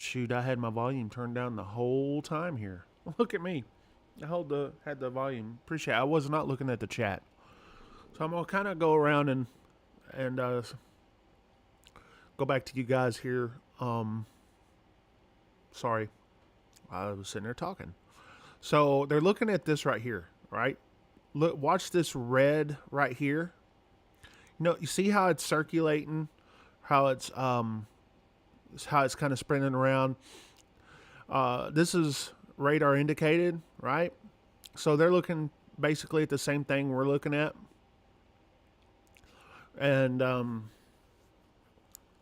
Shoot, I had my volume turned down the whole time here. Look at me. Had the volume. Appreciate it. I was not looking at the chat. So I'm gonna kind of go around and go back to you guys here. Sorry, I was sitting there talking. So they're looking at this right here, right? Look, watch this red right here. You see how it's circulating, how it's kind of spinning around. This is radar indicated, right? So they're looking basically at the same thing we're looking at, and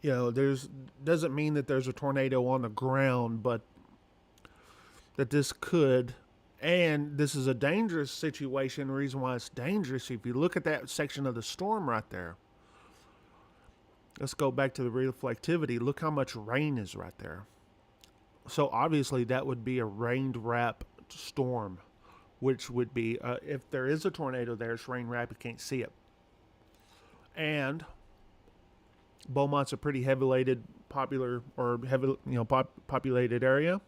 there's doesn't mean that there's a tornado on the ground, but that this could. And this is a dangerous situation. The reason why it's dangerous, if you look at that section of the storm right there, let's go back to the reflectivity. Look how much rain is right there. So obviously that would be a rain wrap storm, which would be, if there is a tornado there, it's rain wrap, you can't see it. And Beaumont's a pretty populated area.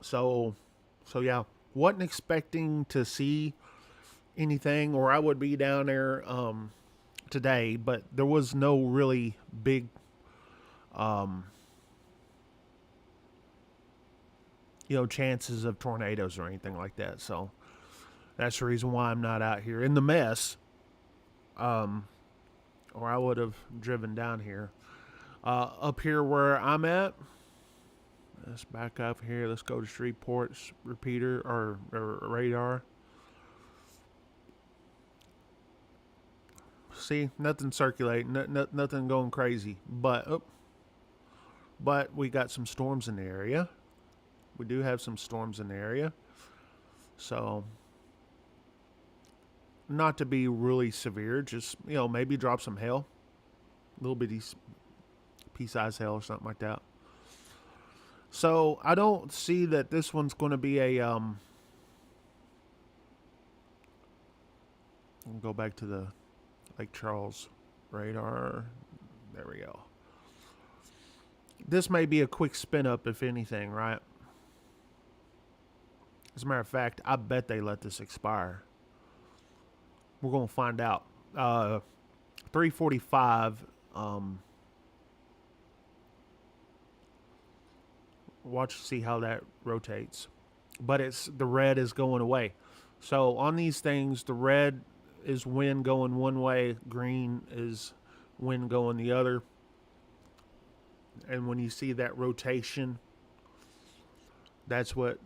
So yeah, wasn't expecting to see anything, or I would be down there today, but there was no really big chances of tornadoes or anything like that. So that's the reason why I'm not out here in the mess. Or I would have driven down here. Up here where I'm at, let's back up here. Let's go to Shreveport's repeater or radar. See, nothing circulating, nothing going crazy. But we got some storms in the area. We do have some storms in the area. So, not to be really severe, just, maybe drop some hail. A little bitty pea-sized hail or something like that. So, I don't see that this one's going to be a, I'll go back to the Lake Charles radar. There we go. This may be a quick spin up, if anything, right? As a matter of fact, I bet they let this expire. We're going to find out. 345. Watch, see how that rotates. But the red is going away. So on these things, the red is wind going one way, green is wind going the other. And when you see that rotation, that's what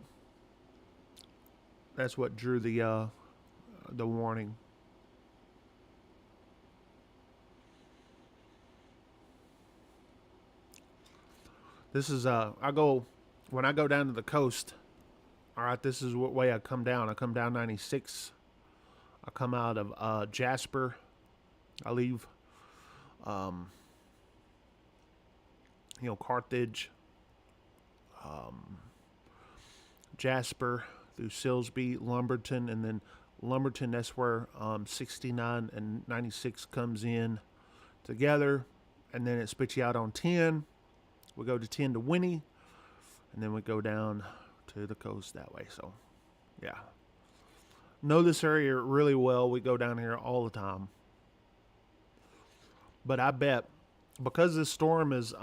drew the warning. This is when I go down to the coast. All right, this is what way I come down. I come down 96. I come out of Jasper. I leave, Carthage, Jasper through Silsby, Lumberton, and then Lumberton. That's where 69 and 96 comes in together, and then it spits you out on 10. We go to 10 to Winnie, and then we go down to the coast that way. So, yeah. Know this area really well. We go down here all the time. But I bet, because this storm is,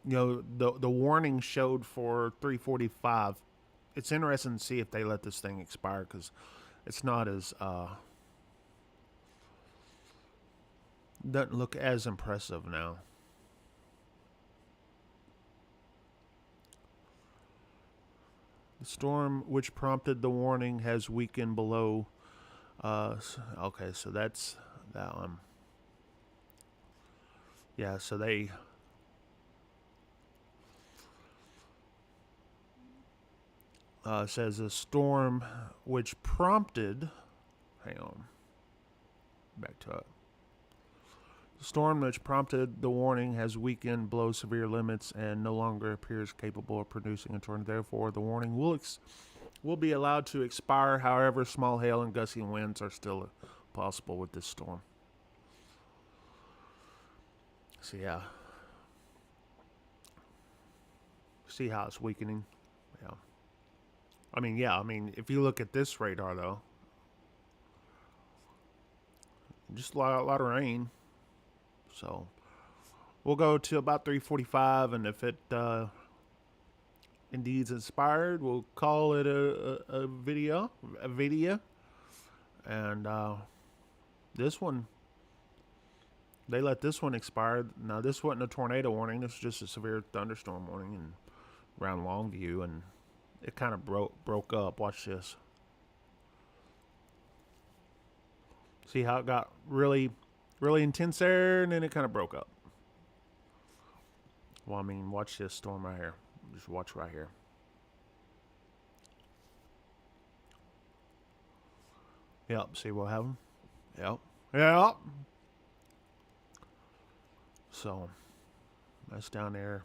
the warning showed for 345. It's interesting to see if they let this thing expire, because it's not as, doesn't look as impressive now. The storm which prompted the warning has weakened below. Okay, so that's that one. Yeah, so they. Says a storm which prompted. Hang on. Back to it. The storm which prompted the warning has weakened below severe limits and no longer appears capable of producing a tornado. Therefore, the warning will be allowed to expire. However, small hail and gusty winds are still possible with this storm. So yeah, See how it's weakening. Yeah. I mean, yeah. I mean, if you look at this radar though, just a lot of rain. So we'll go to about 3:45, and if it indeed is inspired, we'll call it a video, and this one. They let this one expire. Now, this wasn't a tornado warning. This was just a severe thunderstorm warning and around Longview, and it kind of broke up. Watch this. See how it got really, really intense there, and then it kind of broke up. Well, I mean, watch this storm right here. Just watch right here. Yep. See what happened? Yep. Yep. So that's down there.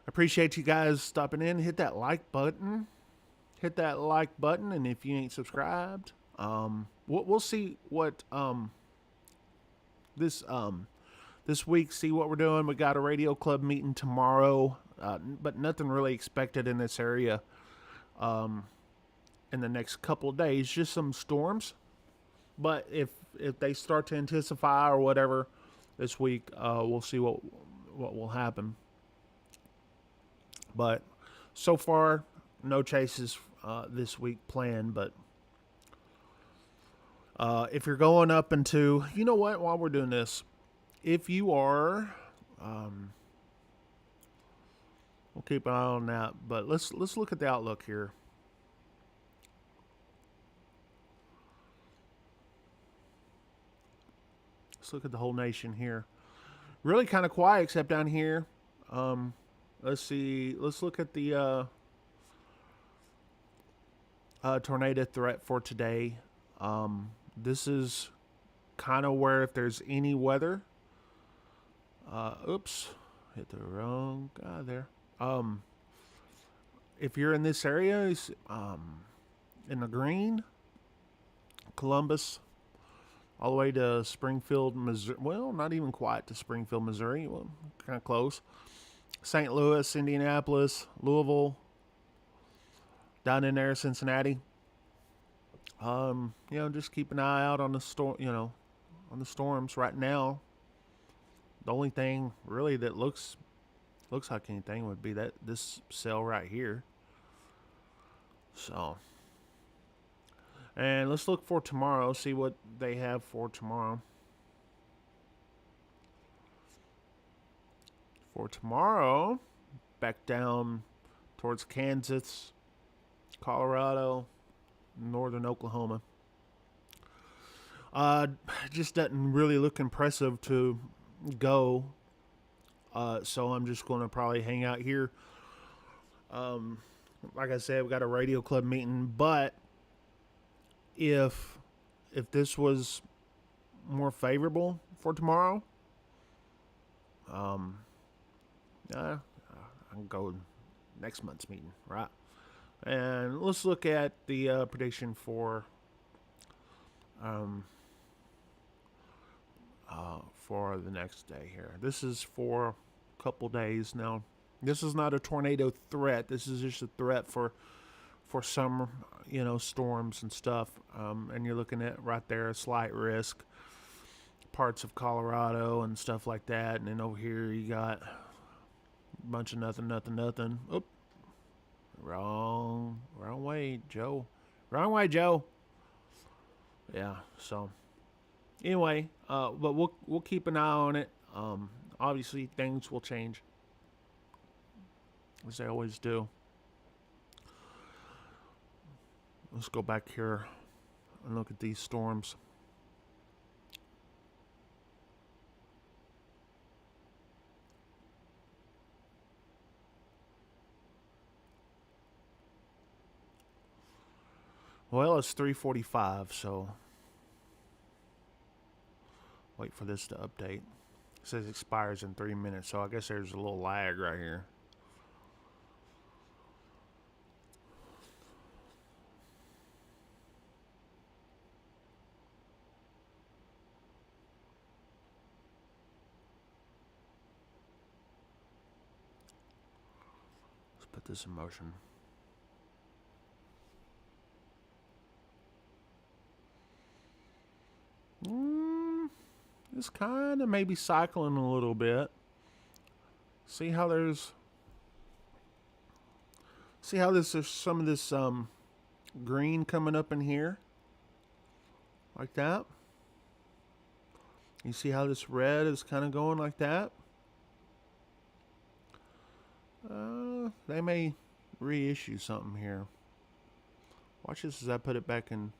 Appreciate you guys stopping in. Hit that like button. Hit that like button, and if you ain't subscribed, we'll see what this this week. See what we're doing. We got a radio club meeting tomorrow, but nothing really expected in this area in the next couple of days. Just some storms, but if they start to intensify or whatever this week, we'll see what will happen. But so far, no chases this week planned. But if you're going up into, you know what, while we're doing this, if you are, we'll keep an eye on that. But let's look at the outlook here. Let's look at the whole nation here. Really kind of quiet, except down here. Let's see. Let's look at the tornado threat for today. This is kind of where if there's any weather. Oops, hit the wrong guy there. If you're in this area, in the green, Columbus, all the way to Springfield, Missouri. Well, not even quite to Springfield, Missouri. Well, kind of close. St. Louis, Indianapolis, Louisville, down in there, Cincinnati. Just keep an eye out on the storm. On the storms right now. The only thing really that looks like anything would be that this cell right here. So, and let's look for tomorrow. See what they have for tomorrow. For tomorrow, back down towards Kansas, Colorado, northern Oklahoma. Just doesn't really look impressive to go. So I'm just going to probably hang out here. Like I said, we got a radio club meeting, but if this was more favorable for tomorrow, I can go next month's meeting, right? And let's look at the prediction for the next day here. This is for a couple days now. This is not a tornado threat. This is just a threat for some, storms and stuff. And you're looking at right there a slight risk, parts of Colorado and stuff like that. And then over here you got a bunch of nothing. Oop. Wrong way, Joe. Wrong way, Joe. Yeah, so anyway, but we'll keep an eye on it. Obviously things will change, as they always do. Let's go back here and look at these storms. Well, it's 3:45, so wait for this to update. It says expires in 3 minutes, so I guess there's a little lag right here. Let's put this in motion. It's kind of maybe cycling a little bit. See how there's there's some of this green coming up in here like that. You see how this red is kind of going like that. They may reissue something here. Watch this as I put it back in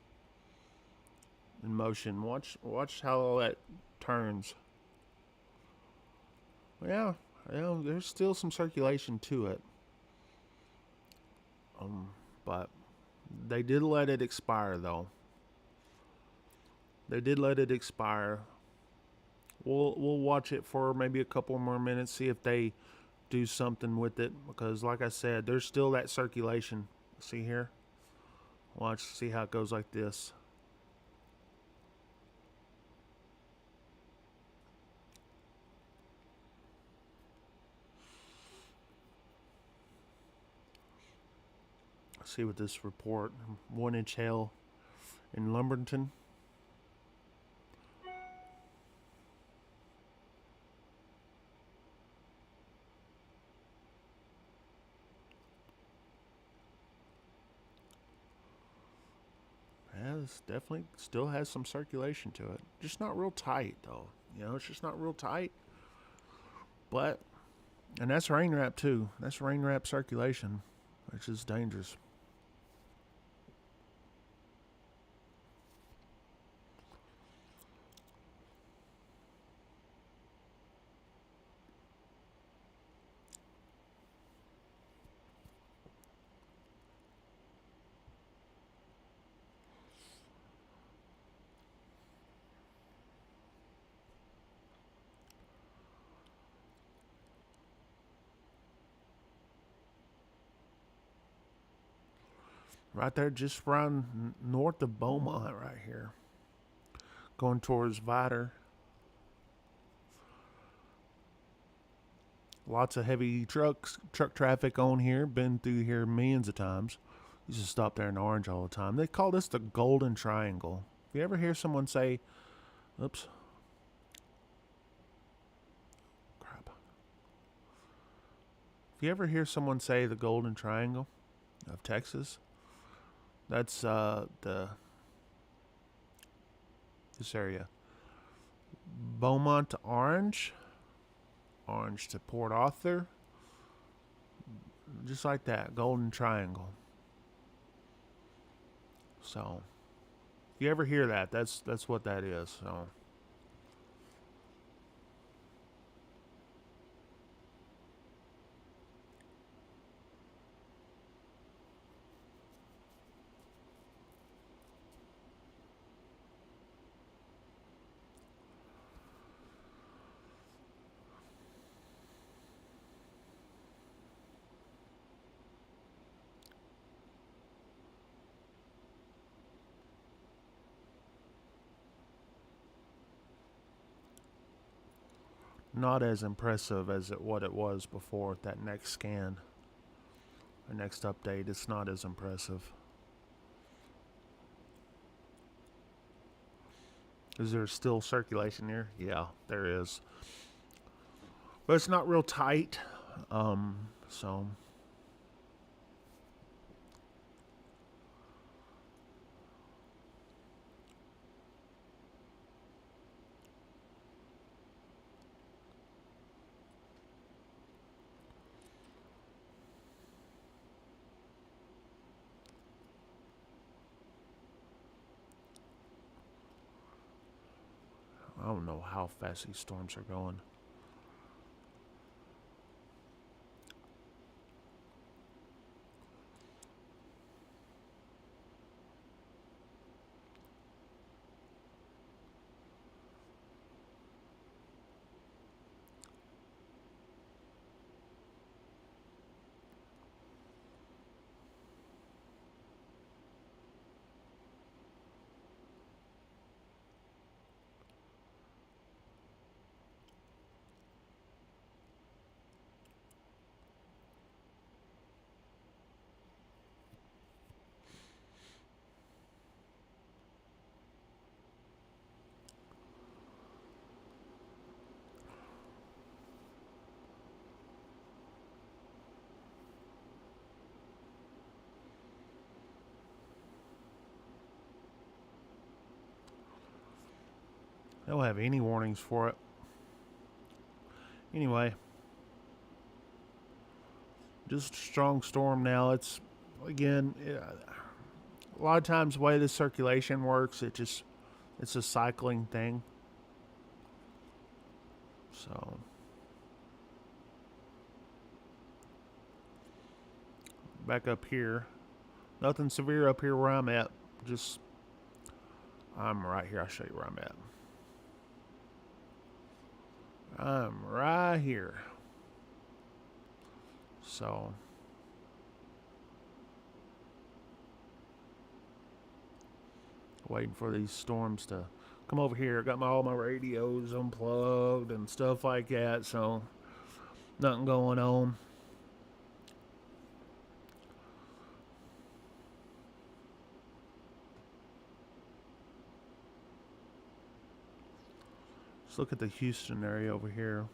motion. Watch how all that turns. Yeah, there's still some circulation to it. But they did let it expire though. They did let it expire. We'll watch it for maybe a couple more minutes, see if they do something with it, because like I said, there's still that circulation. See here? Watch, see how it goes like this. See what this report, 1-inch hail in Lumberton. Yeah, this definitely still has some circulation to it. Just not real tight though. It's just not real tight. But, and that's rain wrap too. That's rain wrap circulation, which is dangerous. Right there, just around north of Beaumont, right here, going towards Vider. Lots of heavy truck traffic on here. Been through here millions of times. Used to stop there in Orange all the time. They call this the Golden Triangle. If you ever hear someone say, "Oops, crap," if you ever hear someone say the Golden Triangle of Texas, that's this area. Beaumont to Orange, Orange to Port Arthur, just like that, Golden Triangle. So, if you ever hear that, that's what that is. So, not as impressive as what it was before that next scan. The next update, it's not as impressive. Is there still circulation here? Yeah, there is. But it's not real tight. So I don't know how fast these storms are going. They don't have any warnings for it. Anyway, just a strong storm now. It's, again, a lot of times the way the circulation works, it's a cycling thing. So back up here, nothing severe up here where I'm at. Just I'm right here. I'll show you where I'm at. I'm right here. So waiting for these storms to come over here. Got all my radios unplugged and stuff like that. So nothing going on. Let's look at the Houston area over here.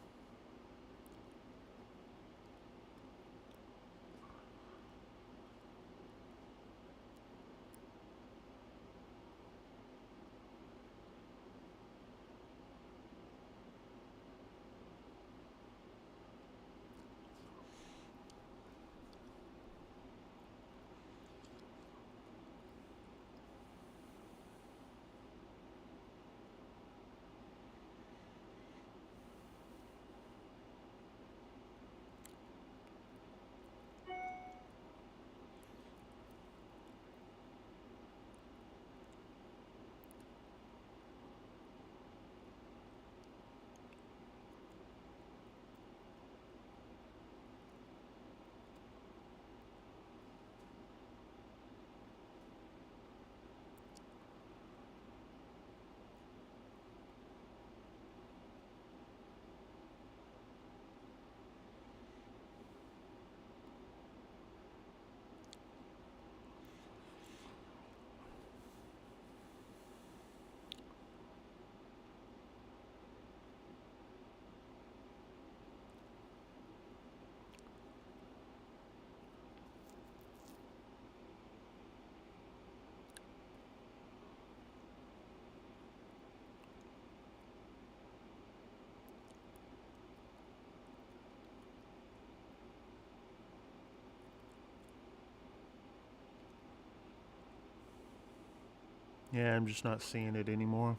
Yeah, I'm just not seeing it anymore.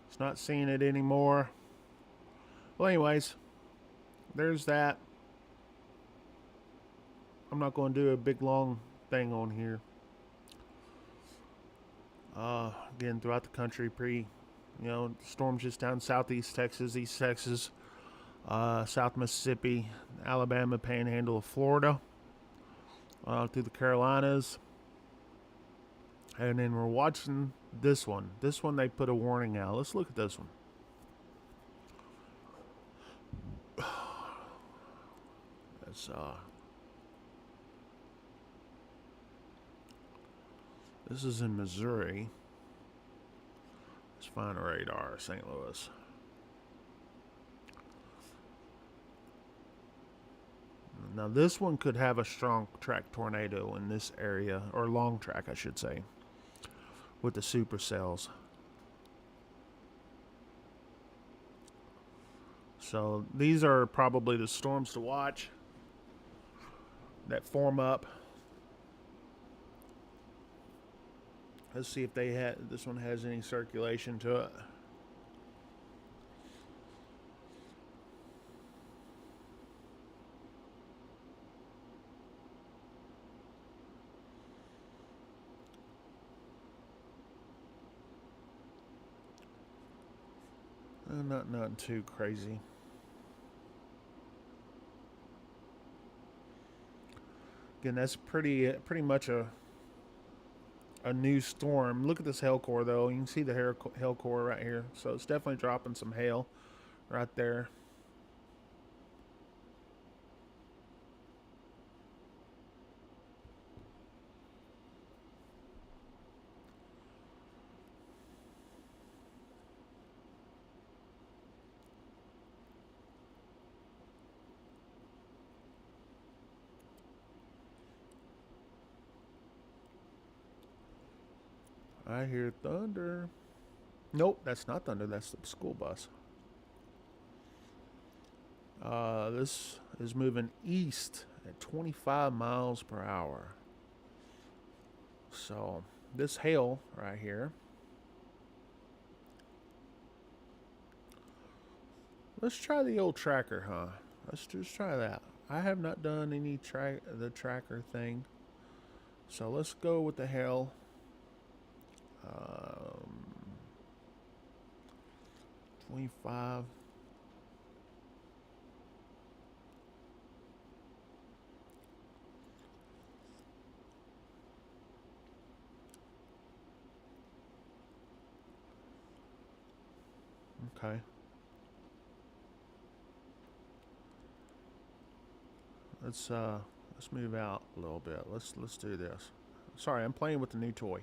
It's not seeing it anymore. Well, anyways, there's that. I'm not going to do a big long thing on here. Again, throughout the country, storms just down southeast Texas, east Texas, South Mississippi, Alabama, Panhandle of Florida, through the Carolinas, and then we're watching this one. This one they put a warning out. Let's look at this one. It's This is in Missouri. Let's find a radar, St. Louis. Now this one could have a strong track tornado in this area, or long track I should say, with the supercells. So these are probably the storms to watch that form up. Let's see if this one has any circulation to it. Not too crazy. Again, that's pretty much a new storm. Look at this hail core though. You can see the hail core right here. So it's definitely dropping some hail right there. I hear thunder. Nope, that's not thunder. That's the school bus. This is moving east at 25 miles per hour. So this hail right here. Let's try the old tracker, huh? Let's just try that. I have not done any the tracker thing. So let's go with the hail. Um, 25. Okay. Let's move out a little bit. Let's do this. Sorry, I'm playing with the new toy.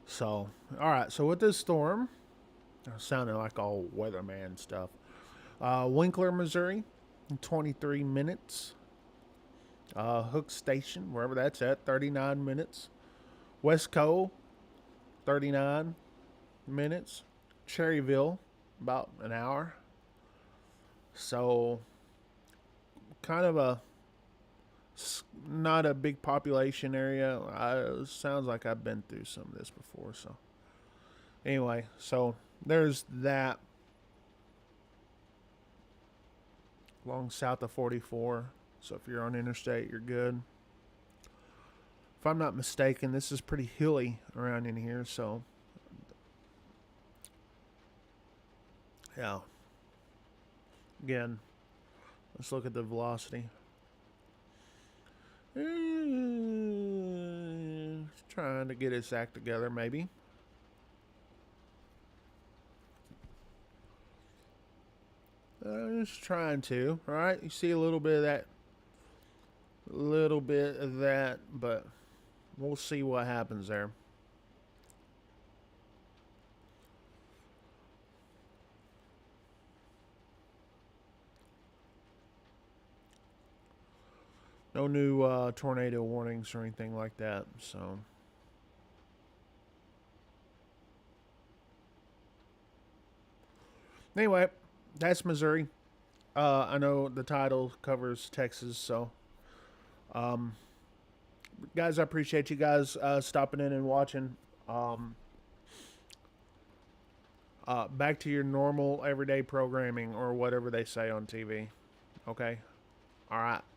So, all right. So with this storm, sounding like all weatherman stuff. Winkler, Missouri, 23 minutes. Hook Station, wherever that's at, 39 minutes. Westco, 39 minutes. Cherryville, about an hour. So, kind of a not a big population area. Sounds like I've been through some of this before. So, anyway, so there's that. Along south of 44. So if you're on interstate, you're good. If I'm not mistaken, this is pretty hilly around in here. So, yeah. Again, let's look at the velocity. Trying to get its act together, maybe. Just trying to. All right, you see a little bit of that, but we'll see what happens there. No new tornado warnings or anything like that. So, anyway, that's Missouri. I know the title covers Texas, so guys, I appreciate you guys stopping in and watching. Back to your normal everyday programming or whatever they say on TV. Okay? All right.